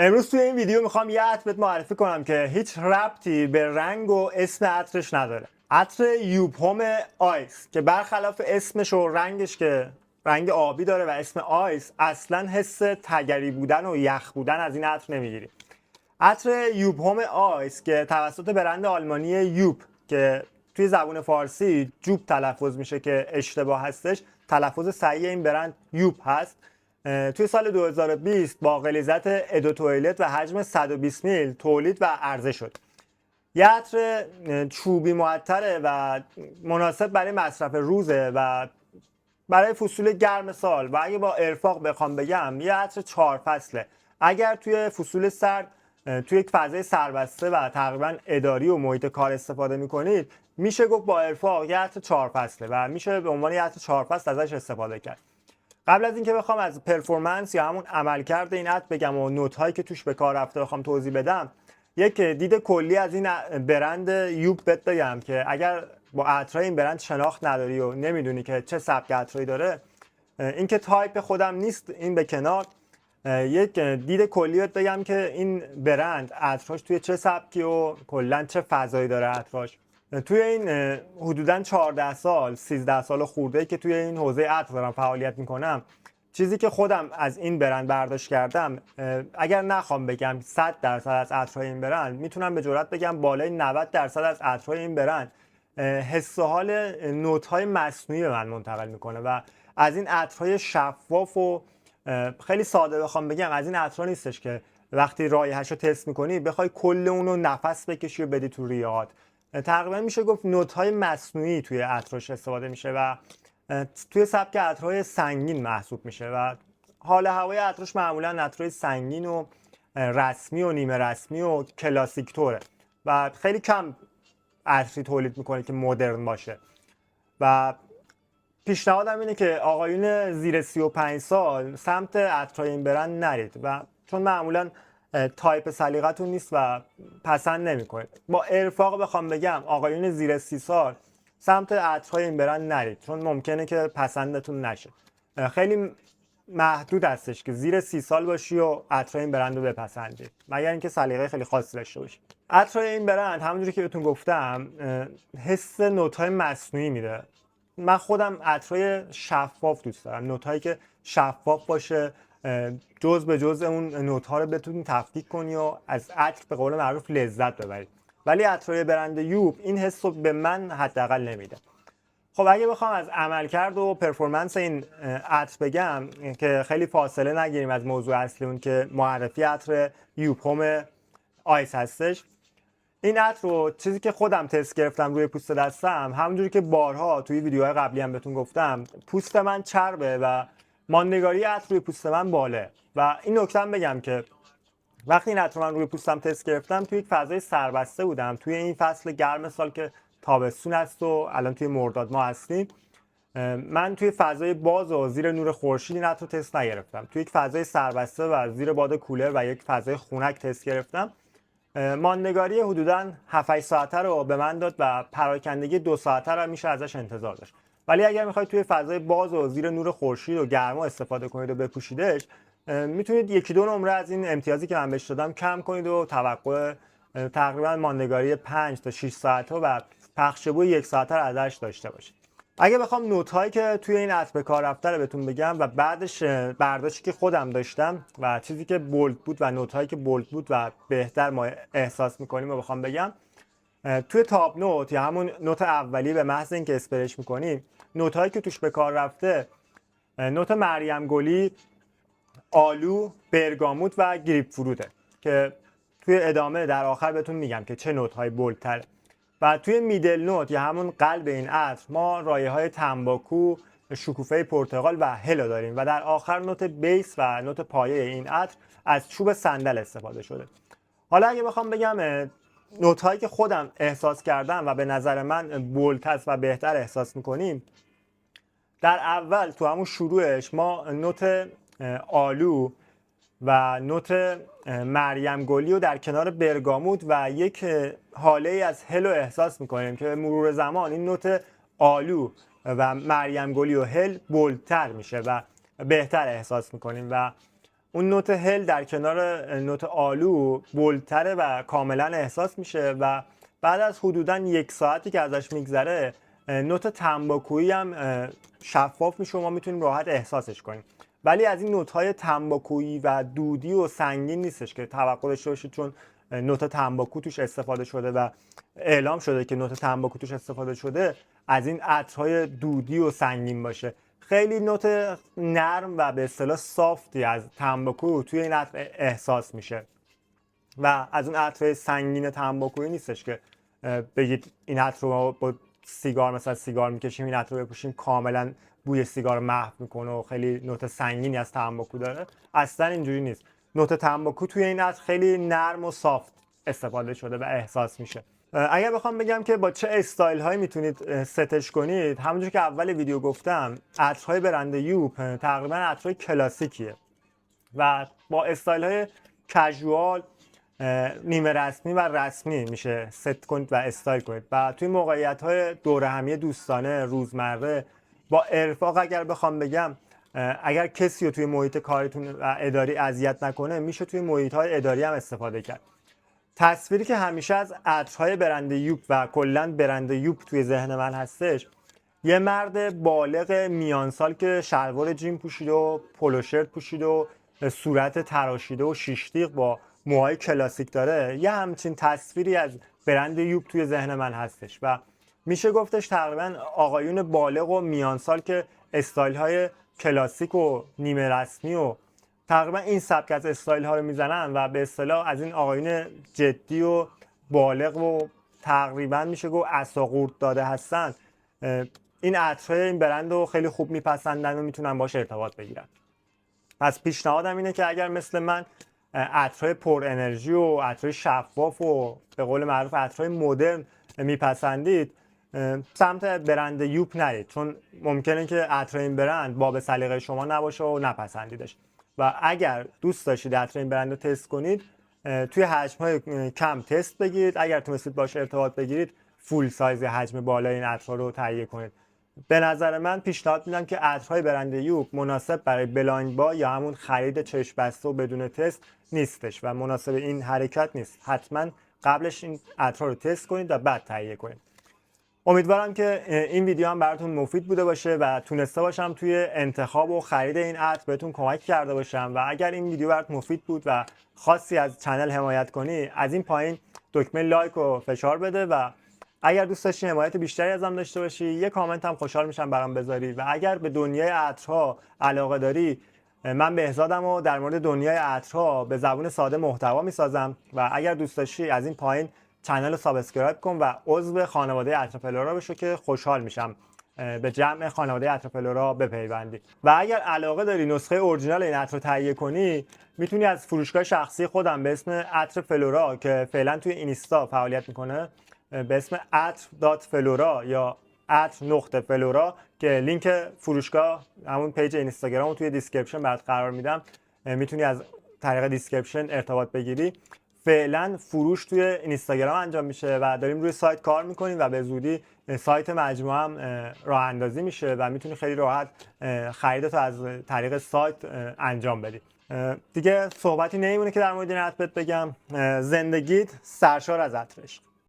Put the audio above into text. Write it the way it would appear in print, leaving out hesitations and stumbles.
امروز توی این ویدیو میخوام یه عطر بهت معرفی کنم که هیچ ربطی به رنگ و اسم عطرش نداره. عطر یوبهوم آیس که برخلاف اسمش و رنگش که رنگ آبی داره و اسم آیس، اصلا حس تگری بودن و یخ بودن از این عطر نمیگیری. عطر یوبهوم آیس که توسط برند آلمانی یوب که توی زبون فارسی جوب تلفظ میشه که اشتباه هستش، تلفظ صحیح این برند یوب هست. توی سال 2020 با غلیظت ادو تویلت و حجم 120 میل تولید و عرضه شد. یه عطر چوبی معطره و مناسب برای مصرف روزه و برای فصول گرم سال، و اگه با ارفاق بخوام بگم یه عطر 4 فصله. اگر توی فصول سرد توی یک فضای سربسته و تقریبا اداری و محیط کار استفاده میکنید، میشه گفت با ارفاق یه عطر 4 فصله و میشه به عنوان یه عطر 4 فصل ازش استفاده کرد. قبل از اینکه بخوام از پرفورمنس یا همون عملکرد این عطر بگم و نوت هایی که توش به کار رفته بخوام توضیح بدم، یک دید کلی از این برند یوب بهت بگم که اگر با عطرهای این برند شناخت نداری و نمیدونی که چه سبک عطرایی داره، اینکه تایپ خودم نیست این به کنار، یک دید کلی بهت بگم که این برند عطرهاش توی چه سبکی و کلا چه فضایی داره عطرهاش. توی این حدوداً 14 سال 13 سال خورده‌ای که توی این حوزه عطر دارم فعالیت میکنم، چیزی که خودم از این برند برداشت کردم، اگر نخوام بگم 100% از عطرهای این برند، میتونم به جرئت بگم بالای 90% از عطرهای این برند حس و حال نوت‌های مصنوعی به من منتقل میکنه و از این عطرهای شفاف و خیلی ساده بخوام بگم، از این عطرها نیستش که وقتی رایحه‌شو تست میکنی بخوای کل اونو نفس بکشی و بدی تو ریه‌هات. تقریبا میشه گفت نوت‌های مصنوعی توی عطرش استفاده میشه و توی سبک عطرهای سنگین محسوب میشه و حال هوای عطرش معمولا عطرهای سنگین و رسمی و نیمه رسمی و کلاسیک طوره و خیلی کم عطری تولید میکنه که مدرن باشه. و پیشنهادم اینه که آقایون زیر 35 سال سمت عطرهای این برند نرید و چون معمولا تایپ سلیقتون نیست و پسند نمیکنید. با ارفاق بخوام بگم آقایون زیر 30 سال سمت عطرهای این برند نرید، چون ممکنه که پسندتون نشه. خیلی محدود هستش که زیر 30 سال باشی و عطرهای این برند رو بپسندی، مگر اینکه سلیقه خیلی خاصی داشته باشی. عطرهای این برند همونجوری که بهتون گفتم حس نوت‌های مصنوعی میده. من خودم عطرهای شفاف دوست دارم، نوت‌هایی که شفاف باشه، جز به جز اون نوت‌ها رو بتونی تفکیک کنی و از عطر به قول معروف لذت ببری. ولی عطرهای برند یوب این حس رو به من حداقل نمیده. خب اگه بخوام از عملکرد و پرفورمنس این عطر بگم که خیلی فاصله نگیریم از موضوع اصلی اون که معرفی عطر یوبهوم آیس هستش، این عطر رو چیزی که خودم تست گرفتم روی پوست دستم، همونجوری که بارها توی ویدیوهای قبلی هم بهتون گفتم، پوست من چربه و ماندگاری عطر روی پوست من باله. و این نکته بگم که وقتی این عطر من روی پوستم تست گرفتم توی یک فضای سربسته بودم، توی این فصل گرم سال که تابستون است و الان توی مرداد ما هستیم. من توی فضای باز و زیر نور خورشید این عطر رو تست نگرفتم، توی یک فضای سربسته و زیر باد کولر و یک فضای خنک تست گرفتم. ماندگاری حدوداً 7-8 ساعته رو به من داد و پراکندگی 2 ساعته رو میشه ازش انتظار داشت. ولی اگر میخواید توی فضای باز و زیر نور خورشید و گرما استفاده کنید و بپوشیدش، میتونید 1-2 نمره از این امتیازی که من بهش دادم کم کنید و توقع تقریبا ماندگاری 5 تا 6 ساعته و پخش بوی 1 ساعته رو ازش داشته باشید. اگه بخوام نوت هایی که توی این عطر به کار رفته رو بهتون بگم و بعدش برداشتی که خودم داشتم و چیزی که بولد بود و نوت هایی که بولد بود و بهتر ما احساس میکنیم و بخوام بگم، توی تاب نوت یا همون نوت اولی به محض اینکه اسپریش میکنیم، نوت هایی که توش به کار رفته نوت مریم گلی، آلو، برگاموت و گریپ فروته که توی ادامه در آخر بهتون میگم که چه نوت های بولدتره. و توی میدل نوت یا همون قلب این عطر ما رایحه‌های تنباکو، شکوفه پرتقال و هلو داریم و در آخر نوت بیس و نوت پایه این عطر از چوب صندل استفاده شده. حالا اگه بخوام بگم نوت هایی که خودم احساس کردم و به نظر من بولد و بهتر احساس میکنیم، در اول تو همون شروعش ما نوت آلو و نوت مریم گلی و در کنار برگاموت و یک حاله از هلو احساس میکنیم که مرور زمان این نوت آلو و مریم گلی و هل بولدتر میشه و بهتر احساس میکنیم و اون نوت هل در کنار نوت آلو بولتره و کاملا احساس میشه و بعد از حدوداً 1 ساعتی که ازش میگذره نوت تنباکویی هم شفاف میشه و ما میتونیم راحت احساسش کنیم. ولی از این نوت‌های تنباکویی و دودی و سنگین نیستش که توقع داشته باشید، چون نوت تنباکو توش استفاده شده و اعلام شده که نوت تنباکو توش استفاده شده، از این عطرهای دودی و سنگین باشه. خیلی نوت نرم و به اصطلاح سافتی از تنباکو توی این عطر احساس میشه و از اون عطر سنگین تنباکویی نیستش که بگید این عطر رو با سیگار، مثلا سیگار میکشیم این عطر رو بپوشیم کاملا بوی سیگار محو میکنه و خیلی نوت سنگینی از تنباکو داره. اصلا اینجوری نیست. نوت تنباکو توی این عطر خیلی نرم و سافت استفاده شده و احساس میشه. اگر بخوام بگم که با چه استایل هایی میتونید ستش کنید، همونجور که اول ویدیو گفتم عطرهای برند یوب تقریبا عطرهای کلاسیکیه و با استایل های کژوال، نیمه رسمی و رسمی میشه ست کنید و استایل کنید و توی موقعیت های دوره همی دوستانه روزمره با ارفاق، اگر بخوام بگم اگر کسی رو توی محیط کاریتون و اداری اذیت نکنه، میشه توی محیط های اداری هم استفاده کرد. تصویری که همیشه از عطرهای برند یوب و کلا برند یوب توی ذهن من هستش، یه مرد بالغ میانسال که شلوار جین پوشیده و پولو شرت پوشیده و صورت تراشیده و شیشتیق با موهای کلاسیک داره. یه همچین تصویری از برند یوب توی ذهن من هستش و میشه گفتش تقریبا آقایون بالغ و میانسال که استایل های کلاسیک و نیمه رسمی و تقریبا این سبک از استایل ها رو میزنن و به اصطلاح از این آقایون جدی و بالغ و تقریبا میشه گفت عصاقورت داده هستن، این عطرهای این برند رو خیلی خوب میپسندن و میتونن باش ارتباط بگیرن. پس پیشنهادم اینه که اگر مثل من عطرهای پر انرژی و عطرهای شفاف و به قول معروف عطرهای مدرن میپسندید، سمت برند یوب نرید، چون ممکنه که عطر این برند باب سلیقه شما نباشه و نپسندیدش. و اگر دوست داشتید عطر این برند رو تست کنید، توی حجم‌های کم تست بگیرید. اگر تونستید باش ارتباط بگیرید، فول سایز حجم بالای این عطرها رو تهیه کنید. به نظر من پیشنهاد میدم که عطرهای برند یوب مناسب برای بلایند با یا همون خرید چشم بسته و بدون تست نیستش و مناسب این حرکت نیست. حتما قبلش این عطرها رو تست کنید و بعد تهیه کنید. امیدوارم که این ویدیو هم براتون مفید بوده باشه و تونسته باشم توی انتخاب و خرید این عطر بهتون کمک کرده باشم. و اگر این ویدیو برات مفید بود و خواستی از چنل حمایت کنی، از این پایین دکمه لایک رو فشار بده و اگر دوست داشتی حمایت بیشتری ازم داشته باشی، یه کامنت هم خوشحال میشم برام بذاری. و اگر به دنیای عطرها علاقه داری، من بهزادم و در مورد دنیای عطرها به زبون ساده محتوا میسازم و اگر دوست داشتی از این پایین چنل رو سابسکرایب کن و عضو خانواده عطر فلورا بشو که خوشحال میشم به جمع خانواده عطر فلورا بپیوندی. و اگر علاقه داری نسخه اورجینال این عطر رو تهیه کنی، میتونی از فروشگاه شخصی خودم به اسم عطر فلورا که فعلا توی اینستا فعالیت میکنه به اسم عطر.فلورا یا عطر.فلورا که لینک فروشگاه همون پیج اینستاگرام رو توی دیسکریپشن برات قرار میدم، میتونی از طریق دیسکریپشن ارتباط بگیری. فعلا فروش توی اینستاگرام انجام میشه و داریم روی سایت کار میکنیم و به زودی سایت مجموعه هم راه اندازی میشه و میتونی خیلی راحت خریدتو از طریق سایت انجام بدی. دیگه صحبتی نمیمونه که در مورد این عطر بگم. زندگیت سرشار از عطر.